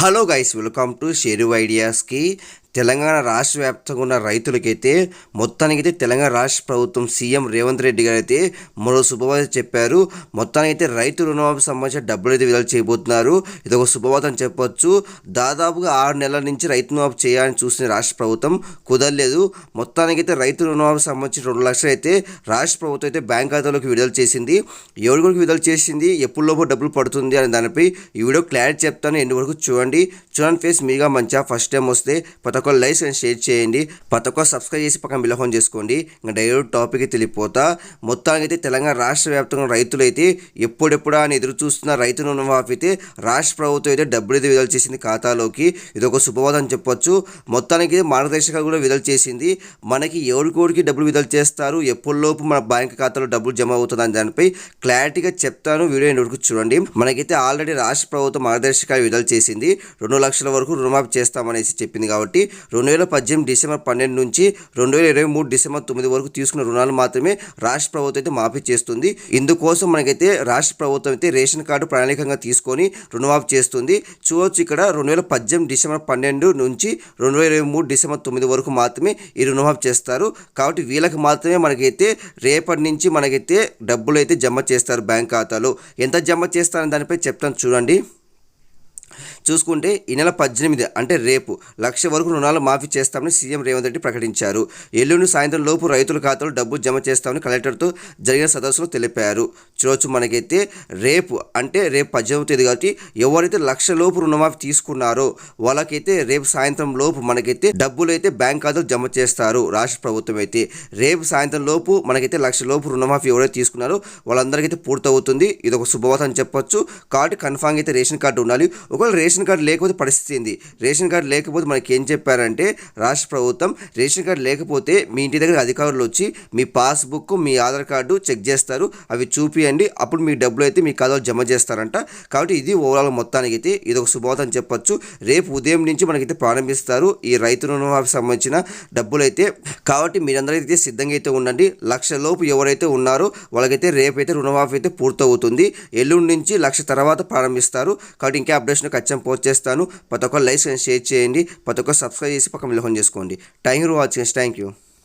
Hello guys, welcome to షేరు ఐడియాస్కి. తెలంగాణ రాష్ట్ర వ్యాప్తంగా ఉన్న రైతులకైతే మొత్తానికైతే తెలంగాణ రాష్ట్ర ప్రభుత్వం సీఎం రేవంత్ రెడ్డి గారు అయితే మరో శుభవార్త చెప్పారు. మొత్తానికైతే రైతు రుణమాఫీ సంబంధించిన డబ్బులు అయితే విడుదల చేయబోతున్నారు. ఇది ఒక శుభవార్త అని చెప్పొచ్చు. దాదాపుగా 6 నెలల నుంచి రైతు రుణమాఫీ చేయాలని చూసిన రాష్ట్ర ప్రభుత్వం కుదరలేదు. మొత్తానికైతే రైతు రుణమాఫీ సంబంధించి 2 లక్షలు అయితే రాష్ట్ర ప్రభుత్వం అయితే బ్యాంక్ ఖాతాలోకి విడుదల చేసింది. ఎవరి వరకు విడుదల చేసింది, ఎప్పుడులోపు డబ్బులు పడుతుంది అనే దానిపై ఈ వీడియో క్లారిటీ చెప్తాను. ఎండ్ వరకు చూడండి ఫేస్ మీగా మంచిగా ఫస్ట్ టైం వస్తే ప్రతి ఒక్క లైక్ అండ్ షేర్ చేయండి, ప్రతి ఒక్క సబ్స్క్రైబ్ చేసి పక్కన బిల్ ఆన్ చేసుకోండి. ఇంకా డైరెక్ట్ టాపిక్ తెలియపోతా. మొత్తానికి అయితే తెలంగాణ రాష్ట్ర వ్యాప్తంగా రైతులు అయితే ఎప్పుడెప్పుడా అని ఎదురు చూస్తున్న రైతు రుణమాఫీ అయితే రాష్ట్ర ప్రభుత్వం అయితే డబ్బులు అయితే విడుదల చేసింది ఖాతాలోకి. ఇది ఒక శుభవార్త అని చెప్పొచ్చు. మొత్తానికి మార్గదర్శకాలు కూడా విడుదల చేసింది. మనకి ఎవరికోడికి డబ్బులు విడుదల చేస్తారు, ఎప్పుడులోపు మన బ్యాంక్ ఖాతాలో డబ్బులు జమ అవుతుంది అని దానిపై క్లారిటీగా చెప్తాను. వీడియో ఎండ్ వరకు చూడండి. మనకైతే ఆల్రెడీ రాష్ట్ర ప్రభుత్వం మార్గదర్శకాలు విడుదల చేసింది. 2 లక్షల వరకు రుణమాఫీ చేస్తామనేసి చెప్పింది. కాబట్టి 2018 డిసెంబర్ 12 నుంచి 2023 డిసెంబర్ 9 వరకు తీసుకున్న రుణాలు మాత్రమే రాష్ట్ర ప్రభుత్వం అయితే మాఫీ చేస్తుంది. ఇందుకోసం మనకైతే రాష్ట్ర ప్రభుత్వం అయితే రేషన్ కార్డు ప్రణాళికంగా తీసుకొని రుణమాఫీ చేస్తుంది. చూడవచ్చు ఇక్కడ 2018 డిసెంబర్ 12 నుంచి 2023 డిసెంబర్ 9 వరకు మాత్రమే ఈ రుణమాఫీ చేస్తారు. కాబట్టి వీళ్ళకి మాత్రమే మనకైతే రేపటి నుంచి మనకైతే డబ్బులు అయితే జమ చేస్తారు బ్యాంక్ ఖాతాలో. ఎంత జమ చేస్తారని దానిపై చెప్తాను చూడండి. చూసుకుంటే ఈ నెల 18 అంటే రేపు 1 లక్ష వరకు రుణాలు మాఫీ చేస్తామని సీఎం రేవంత్ రెడ్డి ప్రకటించారు. ఎల్లుండి సాయంత్రం లోపు రైతుల ఖాతాలో డబ్బు జమ చేస్తామని కలెక్టర్తో జరిగిన సదస్సులో తెలిపారు. చూడవచ్చు మనకైతే రేపు 18వ తేదీ కాబట్టి ఎవరైతే 1 లక్ష లోపు రుణమాఫీ తీసుకున్నారో వాళ్ళకైతే రేపు సాయంత్రం లోపు మనకైతే డబ్బులు అయితే బ్యాంక్ ఖాతాలో జమ చేస్తారు రాష్ట్ర ప్రభుత్వం అయితే. రేపు సాయంత్రం లోపు మనకైతే 1 లక్ష లోపు రుణమాఫీ ఎవరైతే తీసుకున్నారో వాళ్ళందరికైతే పూర్తవుతుంది. ఇది ఒక శుభవార్త అని చెప్పొచ్చు. కాబట్టి కన్ఫామ్గా అయితే రేషన్ కార్డు ఉండాలి. ఒకవేళ రేషన్ కార్డు లేకపోతే పరిస్థితి ఏంది? రేషన్ కార్డు లేకపోతే మనకి ఏం చెప్పారంటే రాష్ట్ర ప్రభుత్వం, రేషన్ కార్డు లేకపోతే మీ ఇంటి దగ్గర అధికారులు వచ్చి మీ పాస్బుక్, మీ ఆధార్ కార్డు చెక్ చేస్తారు. అవి చూపియండి, అప్పుడు మీ డబ్బులు అయితే మీ ఖాతాలో జమ చేస్తారంట. కాబట్టి ఇది ఓవరాల్ మొత్తానికి అయితే ఇది ఒక శుభవార్త అని చెప్పొచ్చు. రేపు ఉదయం నుంచి మనకైతే ప్రారంభిస్తారు ఈ రైతు రుణమాఫీకి సంబంధించిన డబ్బులు అయితే. కాబట్టి మీరందరైతే సిద్ధంగా అయితే ఉండండి. 1 లక్ష లోపు ఎవరైతే ఉన్నారో వాళ్ళకైతే రేపైతే రుణమాఫీ అయితే పూర్తవుతుంది. ఎల్లుండి నుంచి 1 లక్ష తర్వాత ప్రారంభిస్తారు. కాబట్టి ఇంకా అప్డేషన్ ఖచ్చితంగా పోస్ట్ చేస్తాను. ప్రతి ఒక్క లైక్ అండ్ షేర్ చేయండి, ప్రతి ఒక్క సబ్స్క్రైబ్ చేసి పక్కన బిల్ ఆన్ చేసుకోండి. Thank you for watching. Thank you.